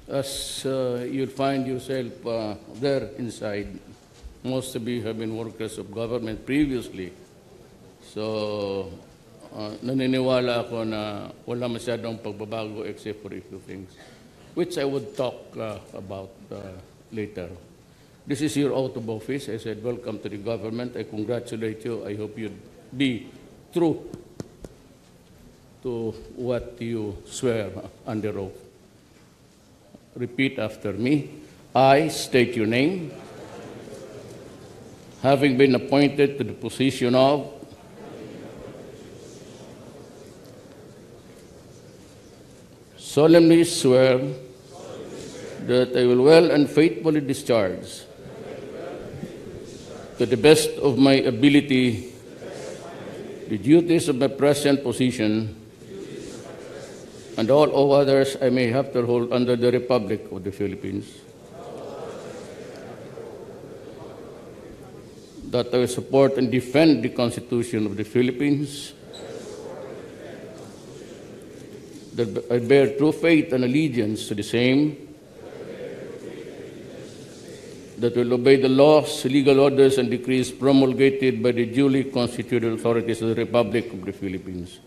As you'll find yourself there inside, most of you have been workers of government previously. So, naniniwala ako na wala masyadong pagbabago except for a few things, which I would talk about later. This is your oath of office. I said, welcome to the government. I congratulate you. I hope you'd be true to what you swear under oath. Repeat after me. I state your name. Having been appointed to the position of solemnly swear that I will well and faithfully discharge to the best of my ability the duties of my present position and all others I may have to hold under the Republic of the Philippines. That I will support and defend the Constitution of the Philippines. That I bear true faith and allegiance to the same. That will obey the laws, legal orders, and decrees promulgated by the duly constituted authorities of the Republic of the Philippines.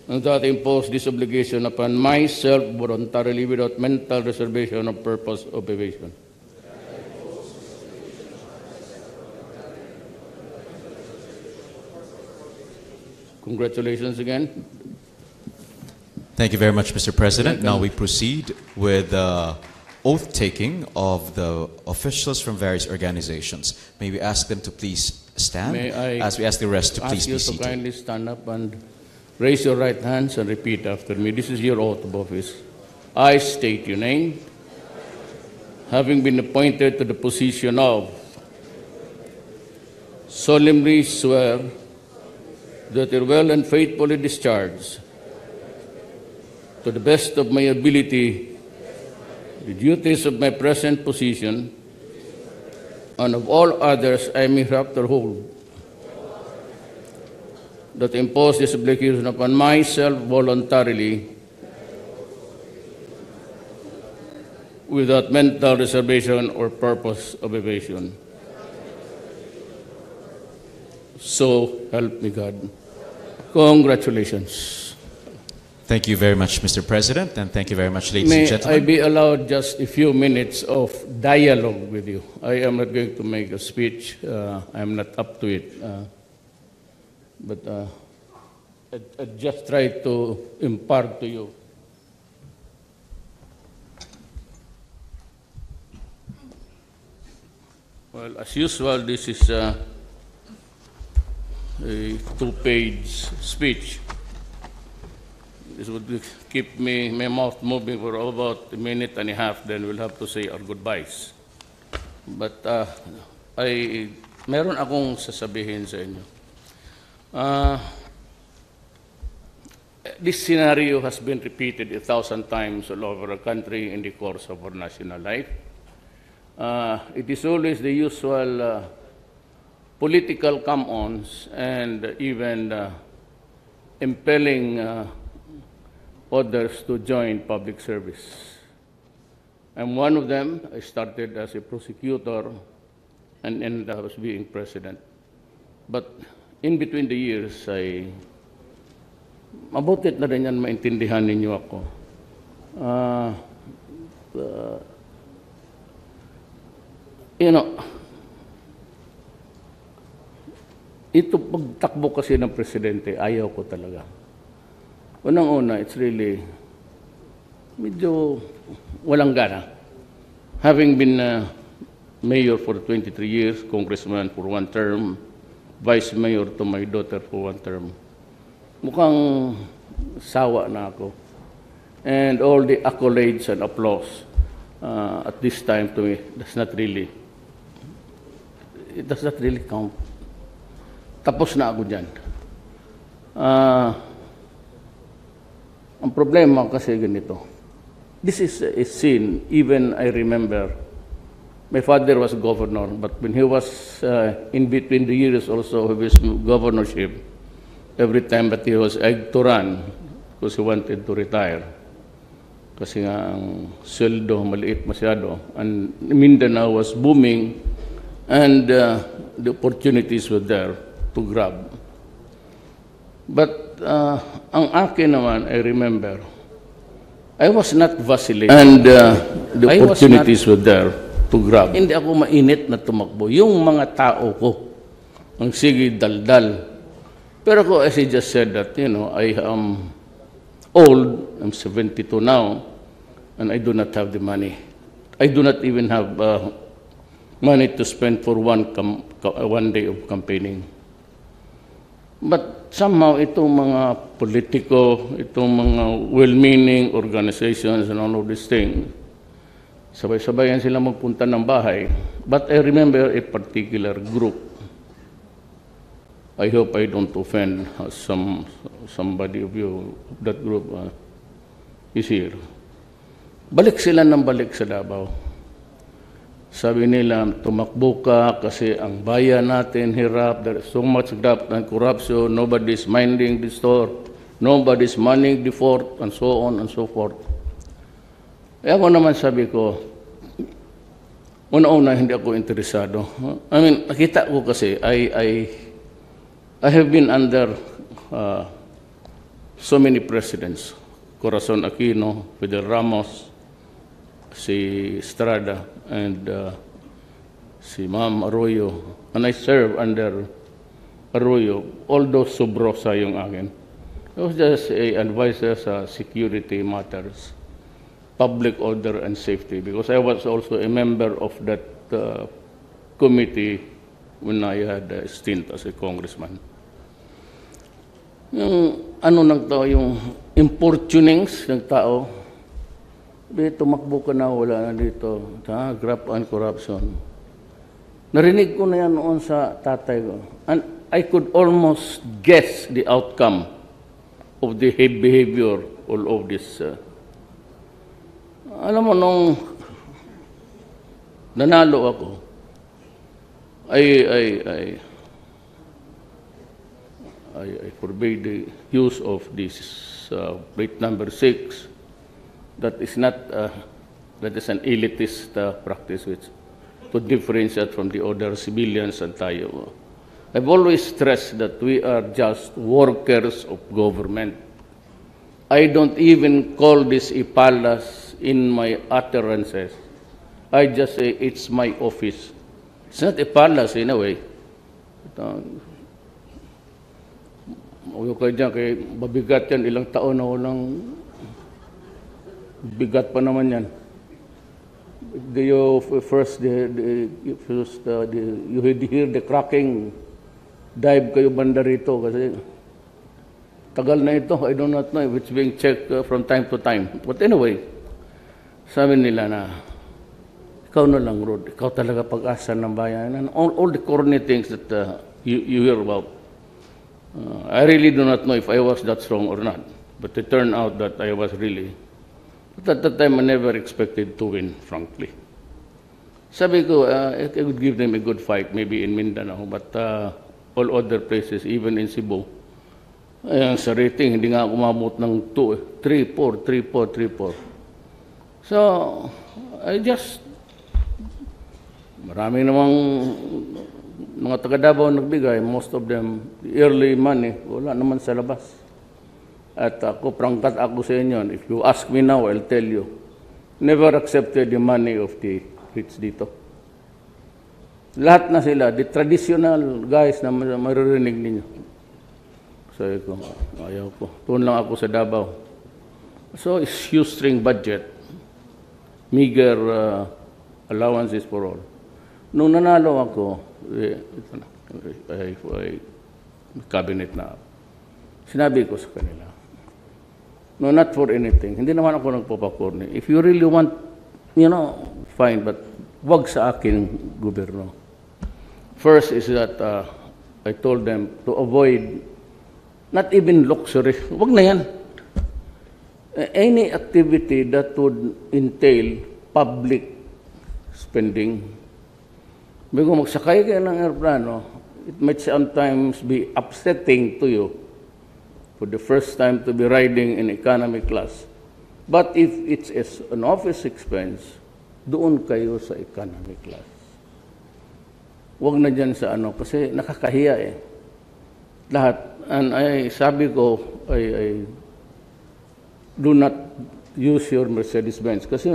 And that I impose this obligation upon myself voluntarily without mental reservation or purpose of evasion. Congratulations again. Thank you very much, Mr. President. Now we proceed with the oath-taking of the officials from various organizations. May we ask them to please stand as we ask the rest to please be seated. Ask you to kindly stand up and raise your right hands and repeat after me. This is your oath of office. I state your name, having been appointed to the position of solemnly swear that I will well and faithfully discharge to the best of my ability the duties of my present position and of all others I may hereafter hold. That I impose this obligation upon myself voluntarily without mental reservation or purpose of evasion. So help me God. Congratulations. Thank you very much, Mr. President, and thank you very much, ladies and gentlemen. May I be allowed just a few minutes of dialogue with you? I am not going to make a speech. I am not up to it. But I just try to impart to you. Well, as usual, this is a two-page speech. This would keep my mouth moving for about a minute and a half, then we'll have to say our goodbyes. But meron akong sasabihin sa inyo. This scenario has been repeated 1,000 times all over the country in the course of our national life. It is always the usual political come-ons and even impelling others to join public service. I'm one of them. I started as a prosecutor and ended up as being president. But in between the years, mabutit na rin yan maintindihan ninyo ako. Ito pagtakbo kasi ng presidente, ayaw ko talaga. Unang-una, it's really medyo walang gana. Having been mayor for 23 years, congressman for 1 term, vice mayor to my daughter for 1 term, mukhang sawa na ako. And all the accolades and applause at this time to me does not really count. Tapos na ako dyan. Ang problema kasi ganito. This is a sin. Even I remember, my father was governor, but when he was in between the years also of his governorship, every time that he was egged to run because he wanted to retire. Kasi nga ang sweldo maliit masyado. And Mindanao was booming and the opportunities were there to grab. But ang akin naman, I remember, I was not vacillating and the opportunities were there to grab. Hindi ako mainit na tumakbo. Yung mga tao ko, ang sige daldal. Pero ako, as I just said that, you know, I am old, I'm 72 now, and I do not have the money. I do not even have money to spend for one day of campaigning. But somehow, itong mga politiko, itong mga well-meaning organizations and all of these things, sabay-sabayan sila magpunta ng bahay. But I remember a particular group. I hope I don't offend somebody of you, that group is here. Balik sila ng balik sa Davao. Sabi nila, tumakbo ka kasi ang bayan natin hirap, there is so much graft and corruption, nobody's minding the store, nobody's manning the fort, and so on and so forth. Eh ako naman sabi ko, una-una hindi ako interesado. I mean, nakita ko kasi, I have been under so many presidents, Corazon Aquino, Fidel Ramos, si Estrada, and si Ma'am Arroyo. And I serve under Arroyo, although subrosa yung akin. I was just an advisor sa security matters, public order and safety, because I was also a member of that committee when I had a stint as a congressman. Yung ano ng tao, yung importunings ng tao, tumakbo ka na, wala na dito, graft and corruption. Narinig ko na yan noon sa tatay ko. And I could almost guess the outcome of the behavior all of this. Alam mo, nung nanalo ako, I forbade the use of this plate number 6. That is not, that is an elitist practice which to differentiate from the other civilians and tayo. I've always stressed that we are just workers of government. I don't even call this a palace in my utterances. I just say it's my office. It's not a palace in a way. Uyo kayo dyan, kay mabigat yan, ilang taon na walang bigat pa naman yan. You hear the cracking, dive kayo banda rito kasi tagal na ito. I do not know if it's being checked from time to time. But anyway, sabi nila na, ikaw na lang, Rod. Ikaw talaga pag-asa ng bayan. And all the corny things that you hear about. I really do not know if I was that strong or not. But it turned out that I was really. But at that time, I never expected to win, frankly. Sabi ko, I would give them a good fight, maybe in Mindanao, but all other places, even in Cebu. Sa rating, hindi nga umabot ng 2, 3, 4, 3, 4, 3, 4. So, I just, marami namang mga taga-Davao nagbigay, most of them, the early money, wala naman sa labas. At ako, prangkat ako sa inyo, if you ask me now, I'll tell you, never accepted the money of the rich dito. Lahat na sila, the traditional guys na maririnig ninyo. Sabi ko, ayaw ko. Tuon lang ako sa Davao. So, it's shoestring budget. Meager allowances for all. Nung nanalo ako, cabinet na, sinabi ko sa kanila, no, not for anything. Hindi naman ako nagpapakorni. If you really want, fine, but wag sa akin, gobyerno. First is that I told them to avoid, not even luxury, wag na yan. Any activity that would entail public spending. Bago magsakay kayo ng aeroplano, it might sometimes be upsetting to you for the first time to be riding in economy class. But if it's an office expense, doon kayo sa economy class. Huwag na dyan sa ano, kasi nakakahiya eh. Lahat. And sabi ko, I do not use your Mercedes-Benz. Kasi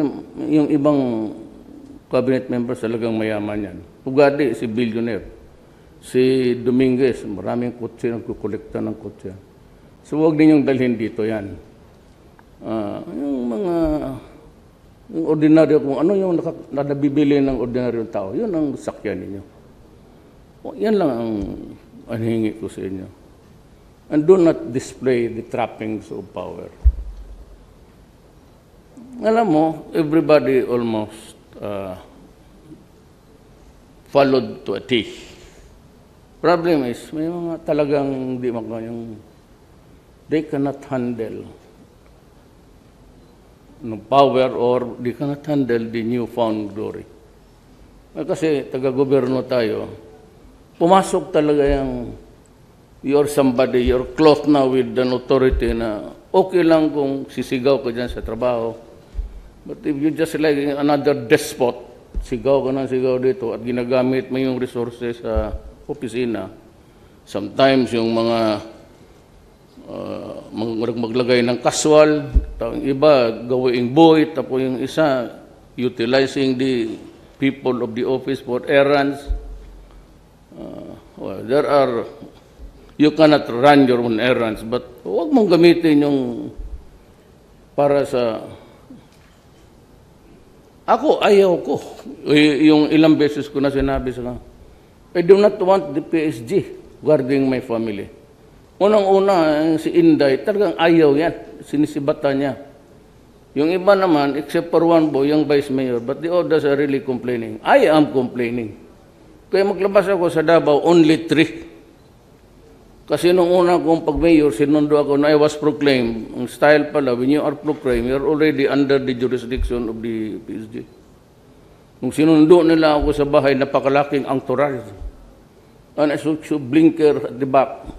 yung ibang cabinet members talagang mayaman yan. Ugadi, si billionaire. Si Dominguez, maraming kotse, nagkukolekta ng kotse. So huwag ninyong dalhin dito yan. Yung mga yung ordinaryo, kung ano yung nabibili ng ordinaryong tao, yun ang sakyan ninyo. Yan lang ang hingi ko sa inyo. And do not display the trappings of power. Alam mo, everybody almost followed to a T. Problem is, may mga talagang di yung they cannot handle no power or they cannot handle the newfound glory. Kasi taga-gobyerno tayo, pumasok talaga yung you're somebody, you're clothed now with an authority na okay lang kung sisigaw ka dyan sa trabaho. But if you just like another despot, sigaw ka ng sigaw dito at ginagamit mo yung resources sa opisina, sometimes yung mga maglagay ng casual, yung iba gawing boy, tapos yung isa utilizing the people of the office for errands. Well, you cannot run your own errands, but huwag mong gamitin yung para sa ako, ayaw ko. Yung ilang beses ko na sinabi sa I do not want the PSG guarding my family. Unang-una, si Inday, talagang ayaw yan. Sinisibatan niya. Yung iba naman, except for one boy, yung vice mayor, but the others are really complaining. I am complaining. Kaya maglabas ako sa Davao, only 3. Kasi nung una kong pag-mayor, sinundo ako na I was proclaimed. Ang style pala, when you are proclaimed, you're already under the jurisdiction of the PSG. Nung sinundo nila ako sa bahay, napakalaking entourage. And I saw blinker at the back.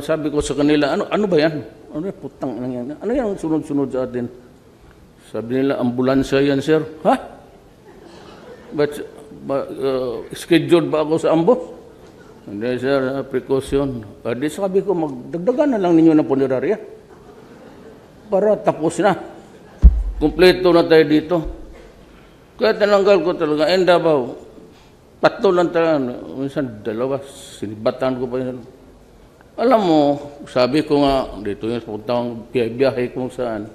Sabi ko sa kanila, ano ba yan? Ano yan? Putang yan. Ano yan ang sunod-sunod sa atin? Sabi nila, ambulansya yan, sir. Ha? Scheduled ba ako sa ambos? Hindi, sir, precaution. Di sabi ko, magdagdagan na lang ninyo ng punerarya. Para tapos na. Kompleto na tayo dito. Kaya tinanggal ko talaga, Davao, 3 lang talaga. Minsan 2, sinibatan ko pa yun. Alam mo, sabi ko nga, dito yung puntang biyahe kung saan,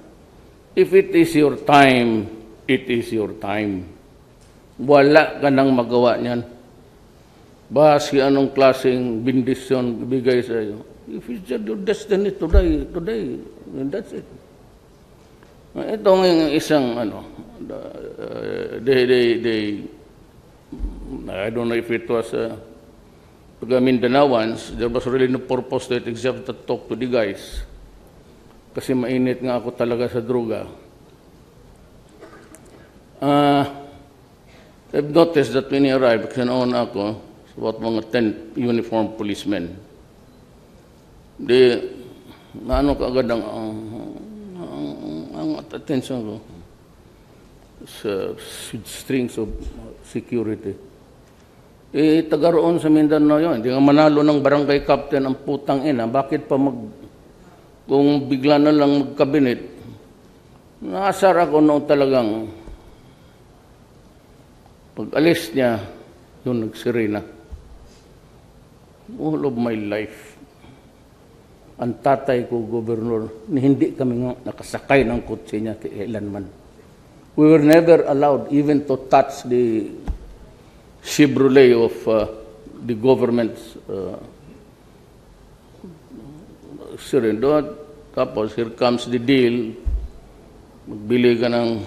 if it is your time, it is your time. Wala ka nang magawa niyan. Basi anong klaseng bendisyon ibigay sa iyo. If it's your destiny today, that's it. Itong isang, I don't know if it was Mindanawans, there was really no purpose to it except to talk to the guys. Kasi mainit nga ako talaga sa droga. I've noticed that when he arrived, kanoon ako, about mga 10 uniformed policemen. Naano ka agad ang attention ko sa strings of security. Taga roon sa Mindanao yun. Hindi nga manalo ng barangay captain ang putang ina. Bakit pa kung bigla na lang magkabinet, naasar ako noon talagang pag alis niya, yun nagsirina. All of my life, ang tatay ko, gobernador, hindi kami nakasakay ng kotse niya kailanman. We were never allowed even to touch the Chevrolet of the government's surrender. Tapos, here comes the deal. Magbili ka ng,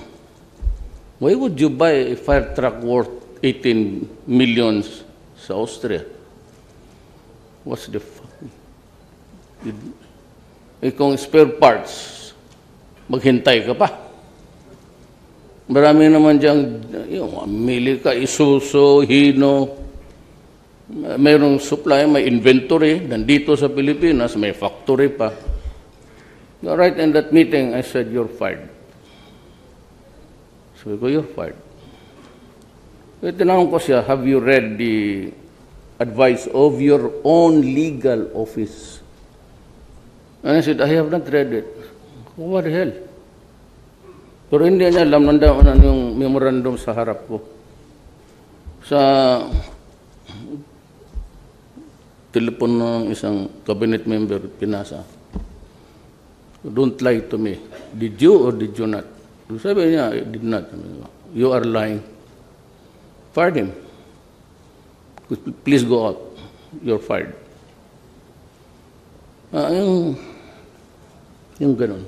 why would you buy a fire truck worth 18 millions sa Austria? What's the kung spare parts, maghintay ka pa. Marami naman diyang, mili ka, Isuzu, Hino. mayroong supply, may inventory, nandito sa Pilipinas, may factory pa. Right in that meeting, I said, you're fired. Sabi ko, you're fired. Tinanong ko siya, have you read the advice of your own legal office? And I said, I have not read it. What the hell? Pero hindi niya alam, nandaon yung memorandum sa harap ko. Sa telepon ng isang cabinet member, pinasa. Don't lie to me. Did you or did you not? Sabi niya, I did not. You are lying. Fired him. Please go out. You're fired. Yung ganun.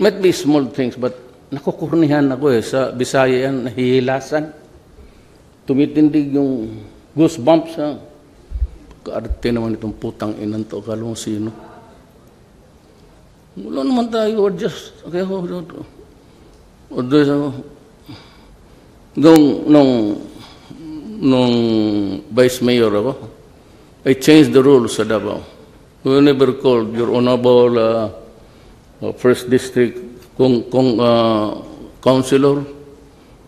Might be small things, but nakukurnihan ako sa Bisaya yan, nahihilasan. Tumitindig yung goosebumps. Kaarte naman itong putang inan to, akala mo sino. Wala naman tayo, or just, okay, nung vice mayor ako, I changed the rules sa Davao. We never called your honorable first district councilor,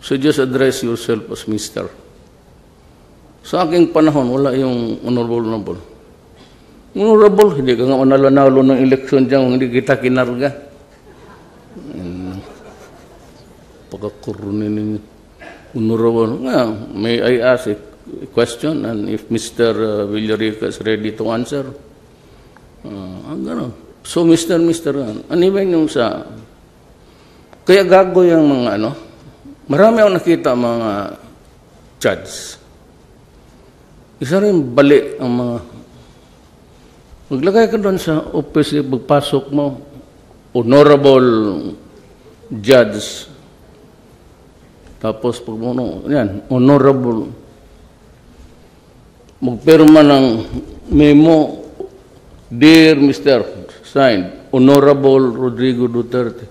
so just address yourself as Mr. Sa aking panahon, wala yung honorable. Honorable, hindi ka nga manalo-nalo ng eleksyon dyan, hindi kita kinarga. Pagkakurunin ninyo. Honorable. May I ask a question, and if Mr. Villarica is ready to answer? Gano'n. So, Mr. ano yung sa... Kaya gago yung mga marami akong nakita mga judge. Isa rin bali ang mga... Maglagay ka doon sa office, pagpasok mo, honorable judge. Tapos pag yan, honorable. Magpirma ng memo, dear Mr. Signed, Honorable Rodrigo Duterte.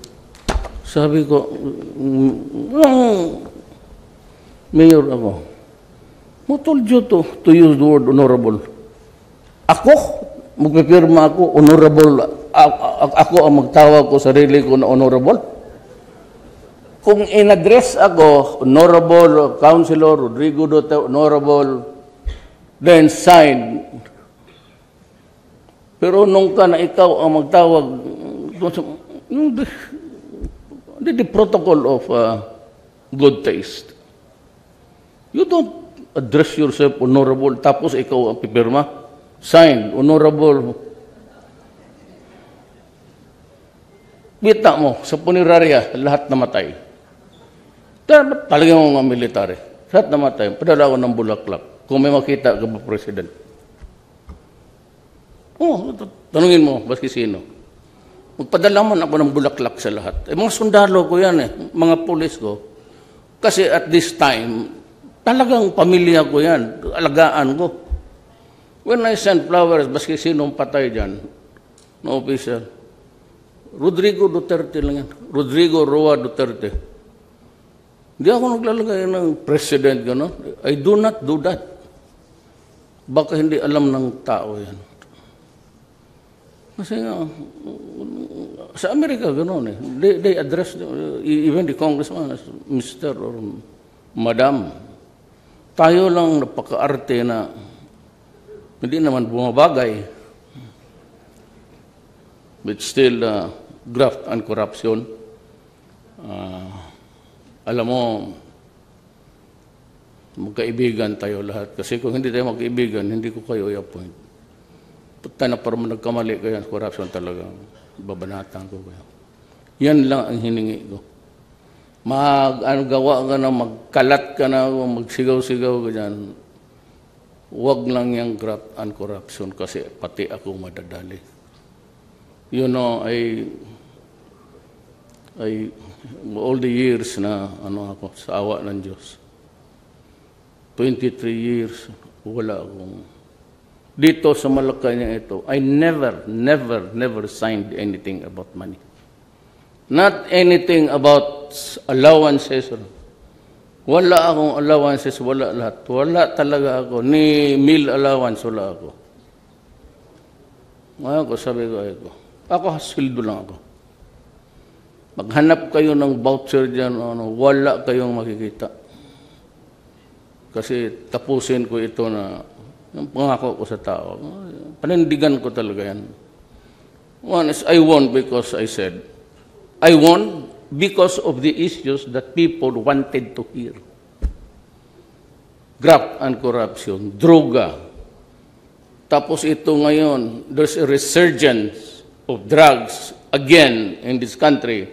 Sabi ko, mayor ako. Who told you to use the word honorable? Ako? Magpipirma ako, honorable. Ako ang magtawag ko sarili ko na honorable? Kung in-address ako, honorable Councilor Rodrigo Duterte, honorable, then signed. Pero nung ka na ikaw ang magtawag, the protocol of good taste. You don't address yourself honorable, tapos ikaw ang pipirma. Signed, honorable. Kita mo, sa punerarya, lahat namatay. Talagang mga military. Lahat namatay. Padala ako ng bulaklak. Kung may makita ka ba, President? Tanungin mo, baski sino. Magpadala mo ako ng bulaklak sa lahat. Mga sundalo ko yan mga pulis ko. Kasi at this time, talagang pamilya ko yan. Alagaan ko. When I send flowers, baski sinong patay dyan, no official, Rodrigo Duterte lang yan. Rodrigo Roa Duterte. Hindi ako naglalagay ng president, gano'n. I do not do that. Baka hindi alam ng tao yan. Kasi sa Amerika, gano'n They address, even the congressman as Mr. or Madam. Tayo lang napaka-arte na hindi naman bumabagay. But still, graft and corruption. Alam mo, magkaibigan tayo lahat. Kasi kung hindi tayo magkaibigan, hindi ko kayo i-appoint. Punta na para nagkamali kayo, corruption talaga. Babanatan ko kayo. Yan lang ang hiningi ko. Gawa ka na, magkalat ka na, magsigaw-sigaw ka dyan. Huwag lang yung graft and corruption kasi pati ako madadali. You know, all the years na ako sa awa ng Diyos, 23 years, wala akong dito sa Malacañan ito. I never signed anything about money. Not anything about allowances. Wala akong allowances, wala lahat. Wala talaga ako. Ni meal allowance, wala ako. Ngayon ko, sabi ko, ako sweldo lang ako. Maghanap kayo ng voucher dyan, wala kayong makikita. Kasi tapusin ko ito na yung pangako ko sa tao. Panindigan ko talaga yan. One is, I won because I said. I won because of the issues that people wanted to hear. Graft and corruption, droga. Tapos ito ngayon, there's a resurgence of drugs again in this country,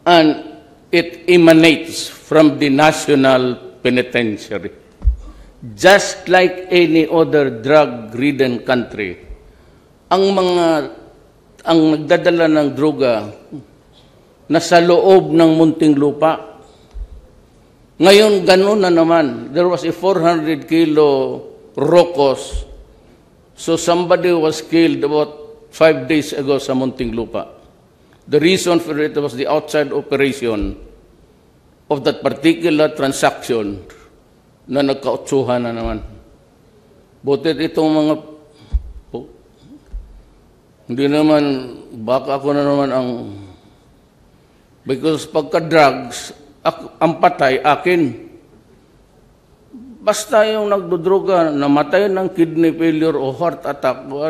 and it emanates from the national penitentiary. Just like any other drug-ridden country, ang nagdadala ng droga nasa loob ng munting lupa. Ngayon, ganun na naman. There was a 400 kilo rocos. So somebody was killed about 5 days ago sa munting lupa. The reason for it was the outside operation of that particular transaction na nagkautsuhan na naman. Butit itong mga... Hindi naman, baka ako na naman ang... Because pagka-drugs, ang patay, akin. Basta yung nagdodroga, namatay ng kidney failure o heart attack, o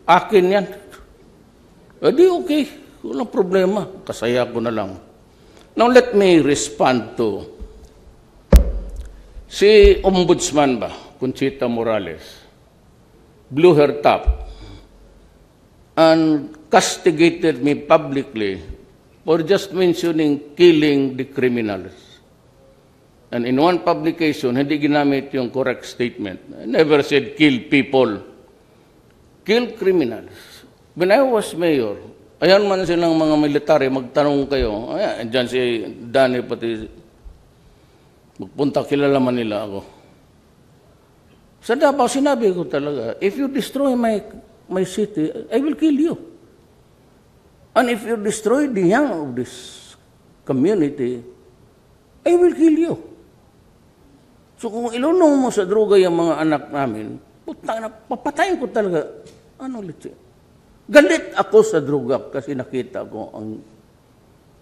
akin yan. Di okay, walang problema. Kasaya ko na lang. Now let me respond to si Ombudsman ba, Conchita Morales, blew her top and castigated me publicly for just mentioning killing the criminals. And in one publication, hindi ginamit yung correct statement. I never said kill people. Kill criminals. When I was mayor, ayan man silang mga military, magtanong kayo, ayan, dyan si Danny pati, magpunta, kilala man nila ako. Sa Davao, sinabi ko talaga, if you destroy my city, I will kill you. And if you destroy the young of this community, I will kill you. So kung ilunong mo sa droga yung mga anak namin, papatayin ko talaga. Ano ulit siya? Galit ako sa droga kasi nakita ko ang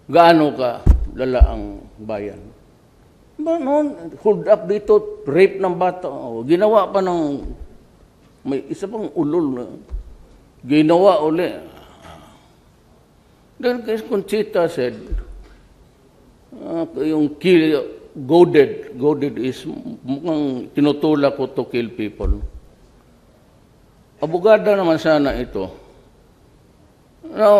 gaano ka lala ang bayan. Noon, hold up dito, rape ng bata. Ginawa pa ng, may isa pang ulol na, ginawa uli. Then Conchita said, yung goaded is mukhang tinutulak ko to kill people. Abogada naman sana ito. Now,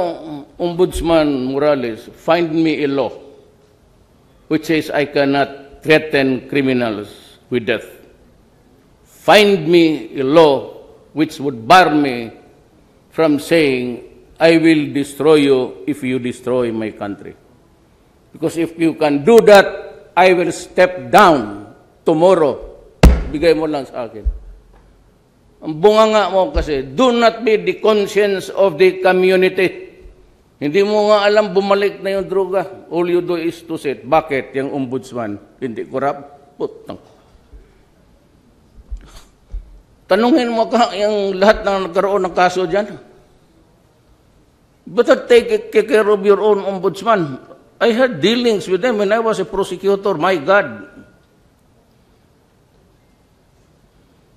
Ombudsman Morales, find me a law which says I cannot threaten criminals with death. Find me a law which would bar me from saying I will destroy you if you destroy my country. Because if you can do that, I will step down tomorrow. Bigay mo lang sa akin. Ang bunganga mo kasi, do not be the conscience of the community. Hindi mo nga alam, bumalik na yung droga. All you do is to say, bakit yung ombudsman? Hindi corrupt? Putang. Tanungin mo ka yung lahat ng nagkaroon ng kaso dyan. Better take care of your own ombudsman. I had dealings with them when I was a prosecutor. My God.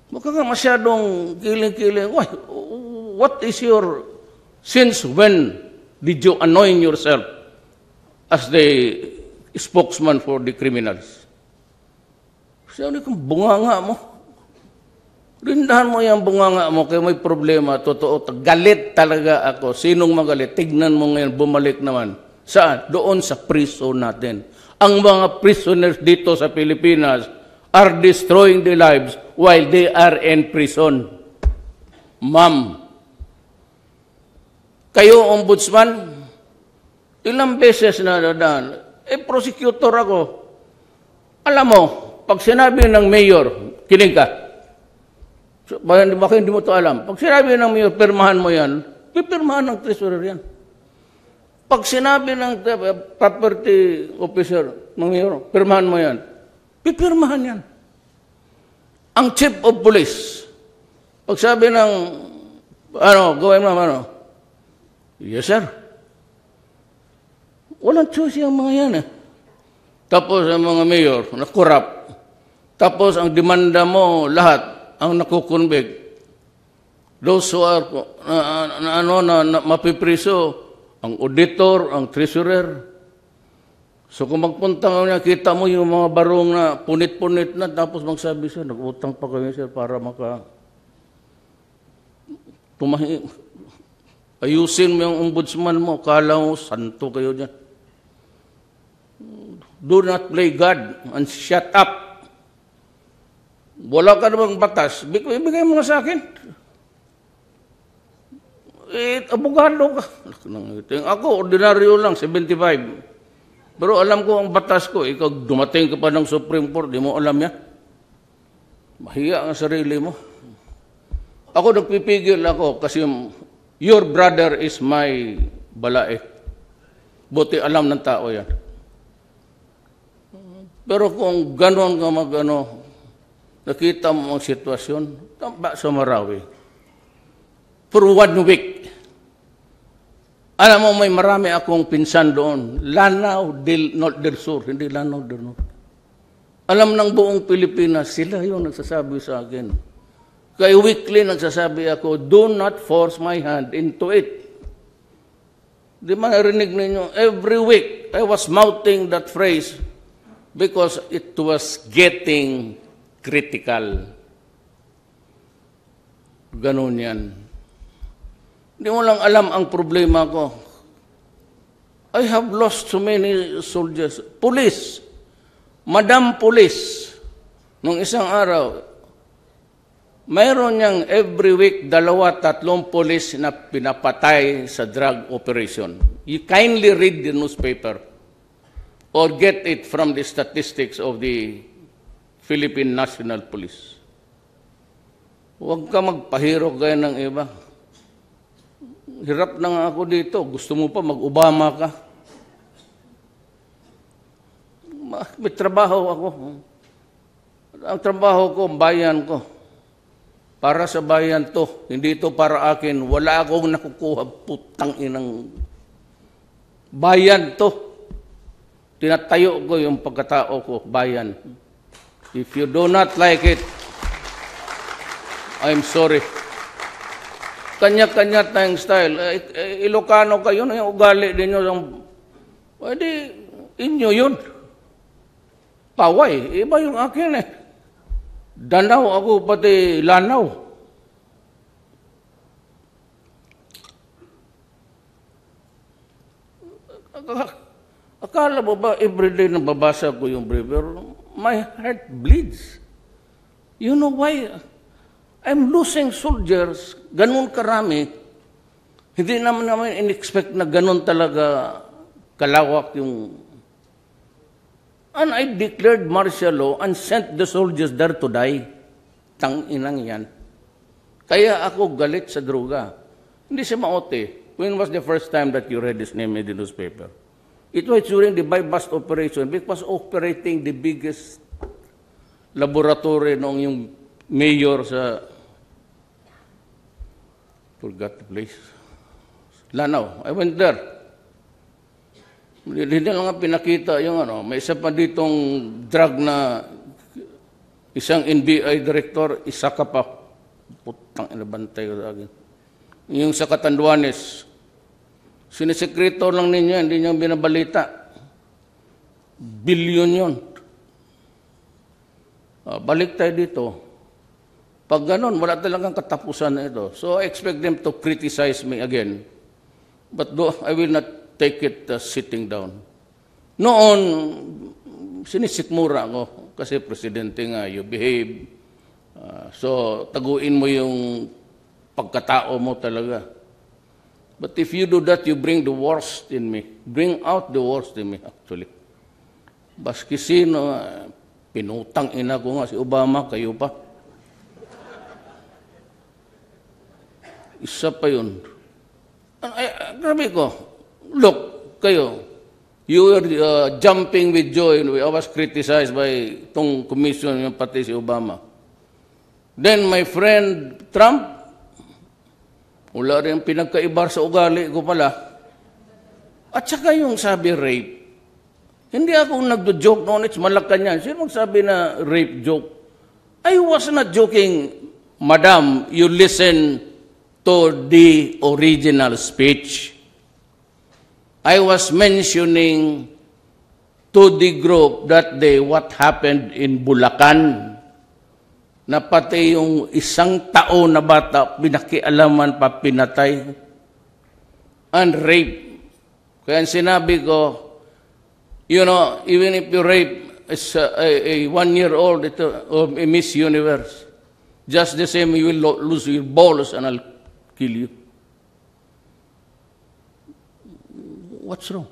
Baka nga masyadong kiling-kiling. What is your... Since when did you anoint yourself as the spokesman for the criminals? Sabi kong bunganga mo. Rindahan mo yung bunganga mo kaya may problema. Totoo, galit talaga ako. Sinong magalit? Tignan mo ngayon, bumalik naman. Saan? Doon sa prison natin. Ang mga prisoners dito sa Pilipinas are destroying their lives while they are in prison. Ma'am, kayo, ombudsman, ilang beses na dadaan, prosecutor ako. Alam mo, pag sinabi ng mayor, kiling ka. So, bakit hindi mo ito alam? Pag sinabi ng mayor, pirmahan mo yan, pipirmahan ng treasurer yan. Pag sinabi ng property officer ng mayor, pirmahan mo yan, Pipirmahan yan. Ang chief of police, pag sabi ng, gawin mo, yes, sir. Walang choice yung mga yan eh. Tapos ang mga mayor, na-corrupt. Tapos ang demanda mo, lahat, ang nakukonvict. Those who are, mapipriso, ang auditor, ang treasurer. So kung magpunta ka niya, kita mo yung mga barong na punit-punit na, tapos magsabi siya, nag-utang pa kayo sir para ayusin mo yung ombudsman mo, kala mo, santo kayo dyan. Do not play God and shut up. Wala ka namang batas, ibigay mo nga sa akin. Abogado ka. Ako, ordinaryo lang, 75. Pero alam ko ang batas ko, ikaw dumating ka pa ng Supreme Court, di mo alam yan. Mahiya ang sarili mo. Ako nagpipigil ako kasi your brother is my balae. Buti alam ng tao yan. Pero kung gano'n ka nakita mo ang sitwasyon, tamba sa Marawi. For 1 week. Alam mo, may marami akong pinsan doon. Lanao del Sur, hindi Lanao del Norte. Alam ng buong Pilipinas, sila yung nagsasabi sa akin. Kaya weekly nagsasabi ako, do not force my hand into it. Di ba narinig ninyo? Every week, I was mouthing that phrase because it was getting critical. Ganun yan. Hindi mo lang alam ang problema ko. I have lost so many soldiers. Police. Madam Police. Nung isang araw, mayroon niyang every week 2-3 police na pinapatay sa drug operation. You kindly read the newspaper or get it from the statistics of the Philippine National Police. Huwag ka magpahirok gaya ng iba. Hirap na nga ako dito. Gusto mo pa mag-Obama ka? May trabaho ako. Ang trabaho ko, bayan ko. Para sa bayan to. Hindi ito para akin. Wala akong nakukuha. Putang inang bayan to. Tinatayo ko yung pagkatao ko, bayan. If you do not like it, I'm sorry. Kanya-kanya tayong style. Ilocano kayo na yung ugali ninyo. Pwede, inyo yun. Paway, iba yung akin eh. Danaw ako, pati lanaw. Akala mo ba everyday nababasa ko yung briefer? My heart bleeds. You know why? I'm losing soldiers. Ganun karami. Hindi naman in-expect na ganun talaga kalawak yung... And I declared martial law and sent the soldiers there to die. Tang-inang yan. Kaya ako galit sa droga. Hindi siya maote. When was the first time that you read his name in the newspaper? It was during the buy-bust operation because operating the biggest laboratory noong yung mayor sa... Forgot the place. Lanao. I went there. Hindi lang nga pinakita yung may isa pa ditong drug na isang NBI director, isa ka pa. Putang inabantay ko sa akin. Yung sa Catanduanes, sinisekreto lang ninyo, hindi nyo binabalita. Bilyon yun. Balik tayo dito. Pag ganun, wala talagang katapusan na ito. So I expect them to criticize me again. But I will not take it sitting down. Noon, sinisikmura ako kasi presidente nga, you behave. So taguin mo yung pagkatao mo talaga. But if you do that, you bring the worst in me. Bring out the worst in me, actually. Baski sino, pinutang ina ko nga si Obama, kayo pa. Isa pa yun. Grabe ko, look, kayo, You were jumping with joy. I was criticized by itong commission, yung pati si Obama. Then my friend Trump, wala rin pinagkaibar sa ugali ko pala. At saka yung sabi rape. Hindi ako nagdo-joke noon, it's Malacañan. Sino magsabi na rape joke? I was not joking, Madam, you listen to the original speech. I was mentioning to the group that day what happened in Bulacan, na pati yung isang tao na bata, pinakialaman pa, pinatay, and rape. Kaya sinabi ko, you know, even if you rape a 1-year-old or a Miss Universe, just the same, you will lose your balls and I'll kill you. What's wrong?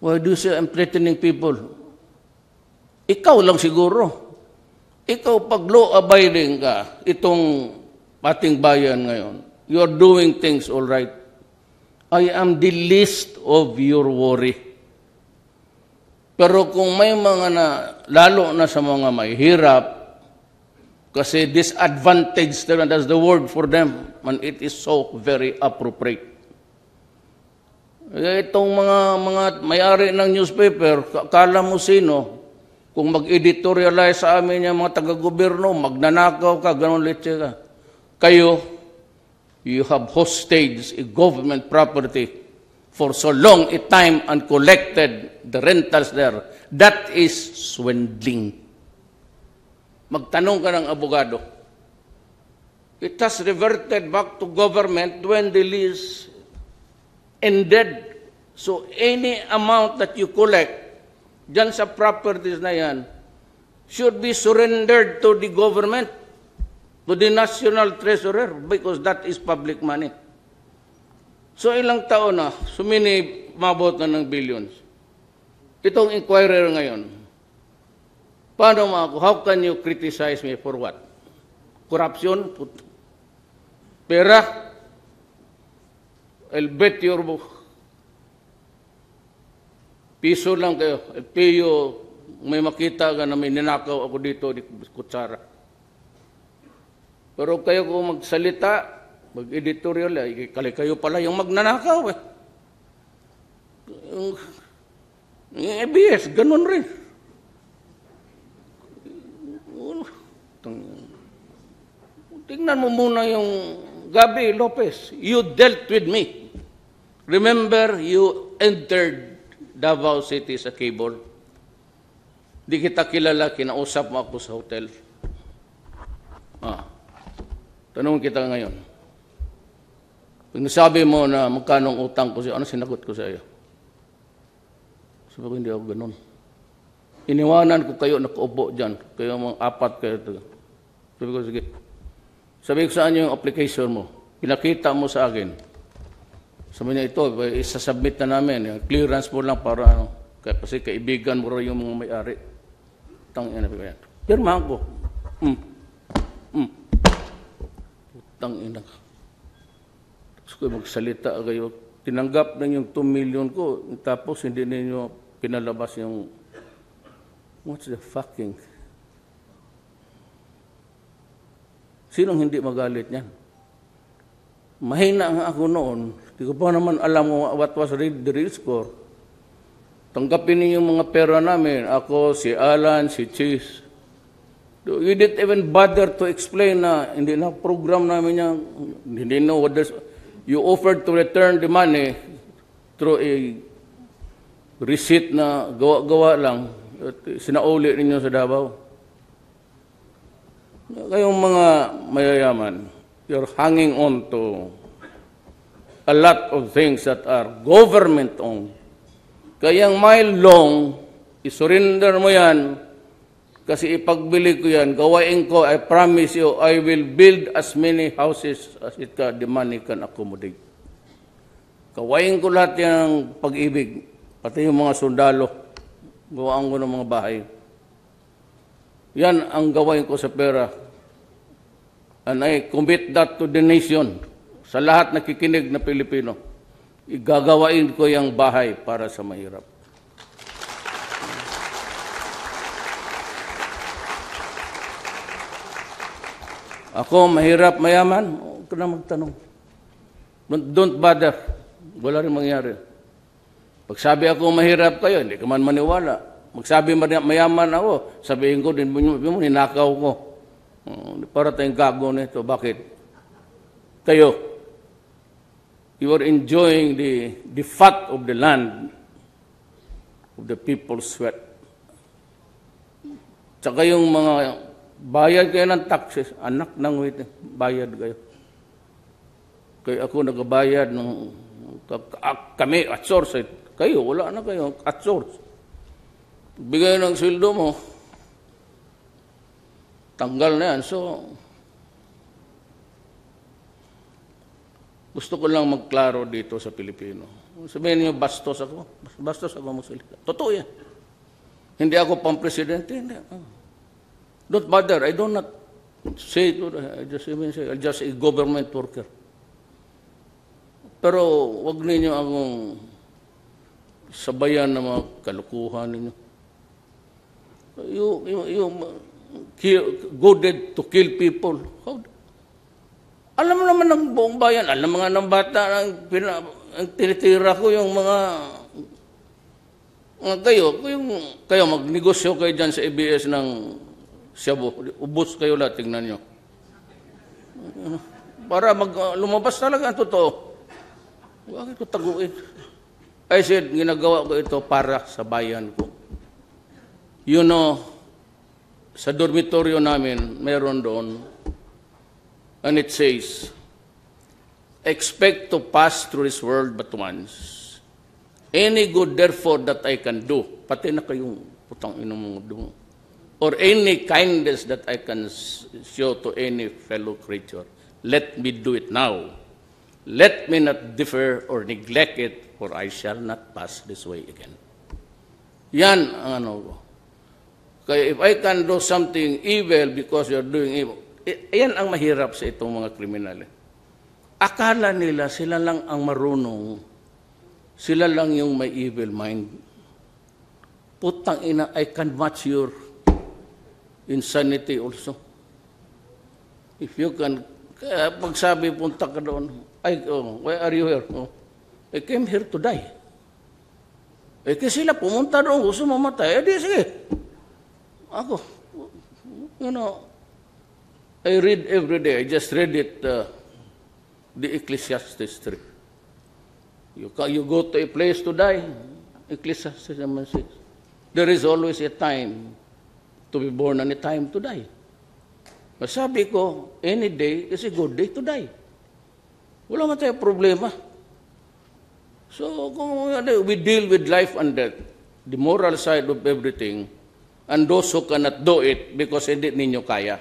Why do you say I'm threatening people? Ikaw lang siguro. Ikaw, pag law-abiding ka, itong ating bayan ngayon, you are doing things all right. I am the least of your worry. Pero kung may mga lalo na sa mga may hirap, kasi disadvantaged, that's the word for them, and it is so very appropriate. Itong mga may-ari ng newspaper, kala mo sino, kung mag-editorialize sa amin yung mga taga-gobyerno, magnanakaw ka, ganun litse ka. Kayo, you have hostage a government property for so long a time and collected the rentals there. That is swindling. Magtanong ka ng abogado. It has reverted back to government when the lease ended. So any amount that you collect dyan sa properties na yan should be surrendered to the government, to the national treasurer, because that is public money. So ilang taon na, mabot na ng billions. Itong inquirer ngayon, paano ako? How can you criticize me for what? Corruption? Pera? I'll bet your piso lang kayo. Piyo, may makita ka na may ninakaw ako dito di kutsara. Pero kayo kung magsalita, mag-editorial, kayo pala yung magnanakaw eh. Yung ABS, ganun rin. Tingnan mo muna yung Gabi Lopez. You dealt with me. Remember, you entered Davao City sa cable. Di kita kilala, kinausap mo ako sa hotel. Tanong kita ngayon. Pag nasabi mo na magkano ang utang ko sa'yo, ano sinagot ko sa iyo? Sabi ko, hindi ako ganun. Iniwanan ko kayo, nakaupo dyan. Kayo mga apat kayo. Sabi ko, sige. Sabi ko, saan yung application mo? Pinakita mo sa akin. Sabi niya, ito, isasubmit na namin. Clearance mo lang para, kasi kaibigan mo rin yung mga may-ari. Tangina pa yan. Pirmahan ko. Tangina ka. Tapos ko magsalita kayo. Tinanggap na yung 2 million ko, tapos hindi ninyo pinalabas yung, what's the fucking? Sinong hindi magalit niyan? Mahina nga ako noon. Hindi ko pa naman alam what was the real score. Tanggapin niyo yung mga pera namin. Ako, si Alan, si Cheese. You didn't even bother to explain na hindi na program namin yan. Hindi know what this. You offered to return the money through a receipt na gawa-gawa lang. Sinauli ninyo sa Davao. Kayong mga mayayaman, you're hanging on to a lot of things that are government-owned. Kayang mile long, isurrender mo yan, kasi ipagbili ko yan, gawain ko, I promise you, I will build as many houses as the money can accommodate. Gawain ko lahat yan ng pag-ibig, pati yung mga sundalo, gawaan ko ng mga bahay. Yan ang gawain ko sa pera. And I commit that to the nation, sa lahat nakikinig na Pilipino. igagawain ko yung bahay para sa mahirap. Ako, mahirap, mayaman, huwag ka na magtanong. Don't bother. Wala rin mangyari. Pag sabi ako mahirap kayo, hindi ka man maniwala. Magsabi mayaman ako, sabihin ko din mo, ninakaw ko. Para tayong gago nito. Bakit? Kayo, you are enjoying the fat of the land, of the people's sweat. Tsaka yung mga bayad kayo ng taxes, anak ng wait, bayad kayo. Kaya ako nagbayad ng kami at source. Kayo, wala na kayo at source. Bigay ng sweldo mo, tanggal na yan. So, gusto ko lang magklaro dito sa Pilipino. Sabihin niyo, bastos ako. Bastos ako magsalita. Totoo yan. Hindi ako pang-presidente. Hindi. Don't bother. I do not say it. I'll just a government worker. Pero wag ninyo akong sabayan ng mga kalukuhan ninyo. You go dead to kill people. Alam mo naman ng buong bayan, alam mga ng bata, ang tinitira ko yung mga kayo magnegosyo kayo dyan sa ABS ng Shabu. Ubos kayo lahat, tingnan nyo. Para lumabas talaga ang totoo. Bakit ko taguin? I said, ginagawa ko ito para sa bayan ko. You know, sa dormitoryo namin, meron doon, and it says, expect to pass through this world but once. Any good, therefore, that I can do, pati na kayong putang inong mga or any kindness that I can show to any fellow creature, let me do it now. Let me not defer or neglect it, for I shall not pass this way again. Yan ang ano ko. Kaya if I can do something evil because you're doing evil, yan ang mahirap sa itong mga kriminal. Akala nila sila lang ang marunong, sila lang yung may evil mind. Putang ina, I can match your insanity also. If you can, kaya pagsabi punta ka doon, why are you here? I came here to die. Kasi sila pumunta doon, gusto mamatay. Di sige. Ako, I read every day. I just read it, the Ecclesiastes 3. You go to a place to die, Ecclesiastes 6. There is always a time to be born and a time to die. Sabi ko, any day is a good day to die. Wala man tayong problema. So, kung we deal with life and death, the moral side of everything, and those who cannot do it because hindi ninyo kaya.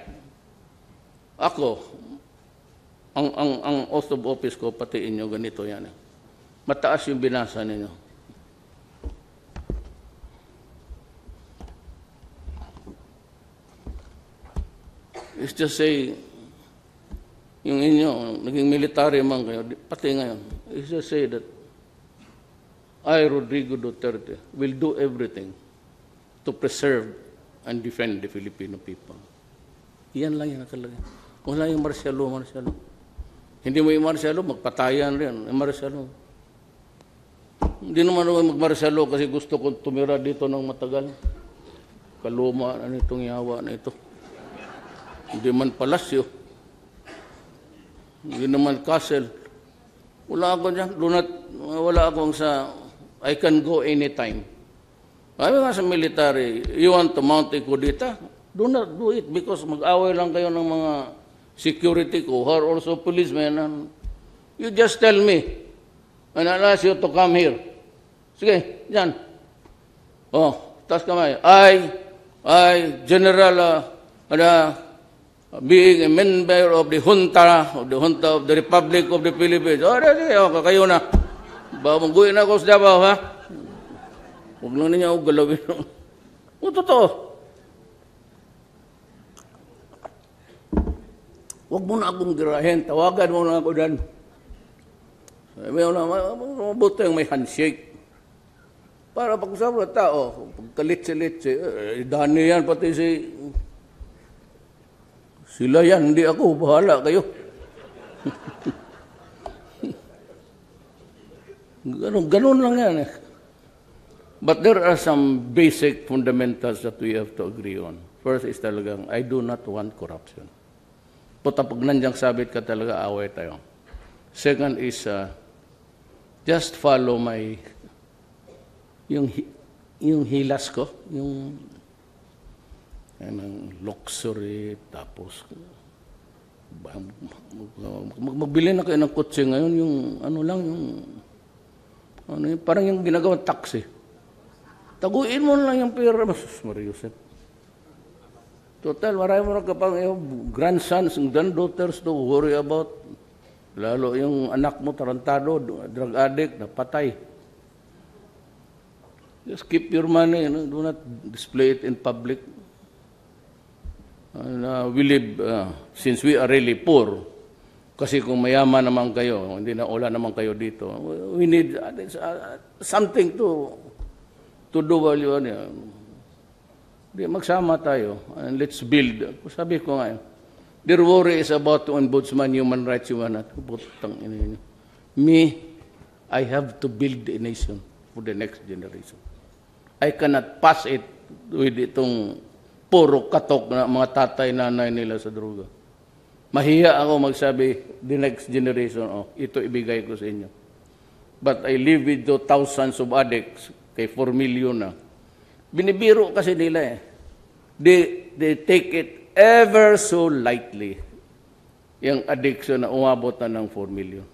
Ako, ang oath of office ko, pati inyo, ganito yan. Mataas yung binasa ninyo. It's just say, yung inyo, naging military man kayo, pati ngayon, it's just say that I, Rodrigo Duterte, will do everything to preserve and defend the Filipino people. Iyan lang yan nakalagay. Wala yung martial law. Hindi mo yung martial law, magpatayan rin. Yung martial law. Hindi naman ako mag-martial law kasi gusto kong tumira dito ng matagal. Kaluma na nitong yawa na ito. Hindi man palasyo. Hindi naman castle. Wala ako dyan. Wala akong sa, I can go anytime. Sabi nga sa military, you want to mount a kudita? Do not do it because mag-away lang kayo ng mga security ko who are also policemen. And you just tell me and I'll ask you to come here. Sige, dyan. Taas kamay. I, General, being a member of the junta of the Republic of the Philippines. Kayo na. Baguhin ako sa Davao, ha? Huwag lang niya ako galawin. Totoo. Huwag mo na akong girahin. Tawagan mo na ako dyan. Mabuti yung may handshake. Para pag sa mga tao, pagkalit-lit, dani yan, pati sila yan, hindi ako, bahala kayo. Ganun lang yan eh. But there are some basic fundamentals that we have to agree on. First is talagang, I do not want corruption. Puta pag nandiyan sabit ka talaga, away tayo. Second is, just follow yung hilas ko, yung luxury, tapos magbili na kayo ng kotse ngayon, yung parang yung ginagawang taxi. Taguin mo lang yung pera, Mariusep. Total, marami mo na kapang grandsons and granddaughters to worry about. Lalo yung anak mo, tarantado, drug addict, napatay. Just keep your money, do not display it in public. We live, since we are really poor, kasi kung mayaman naman kayo, hindi na wala naman kayo dito, we need something to do while you are there. Magsama tayo, and let's build. Sabi ko nga, their worry is about the Ombudsman, human rights, Me, I have to build a nation for the next generation. I cannot pass it with itong puro katok na mga tatay, nanay nila sa droga. Mahiya ako magsabi, the next generation, ito ibigay ko sa inyo. But I live with the thousands of addicts, kay 4 million na. Binibiro kasi nila eh. They take it ever so lightly, yung addiction na umabot na ng 4 million.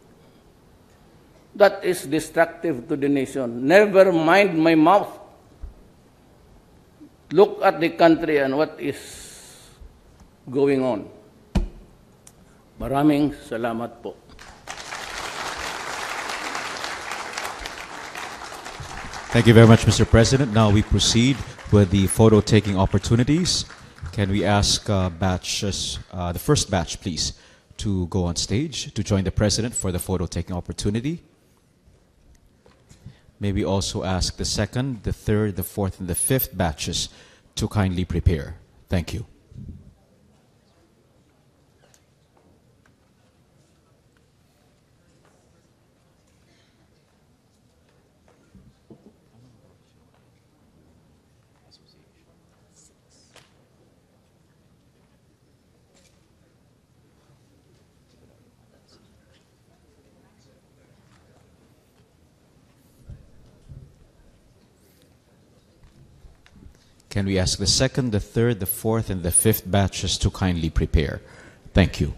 That is destructive to the nation. Never mind my mouth. Look at the country and what is going on. Maraming salamat po. Thank you very much, Mr. President. Now we proceed with the photo-taking opportunities. Can we ask batches, the first batch, please, to go on stage to join the President for the photo-taking opportunity? May we also ask the second, the third, the fourth, and the fifth batches to kindly prepare. Thank you. Can we ask the second, the third, the fourth, and the fifth batches to kindly prepare? Thank you.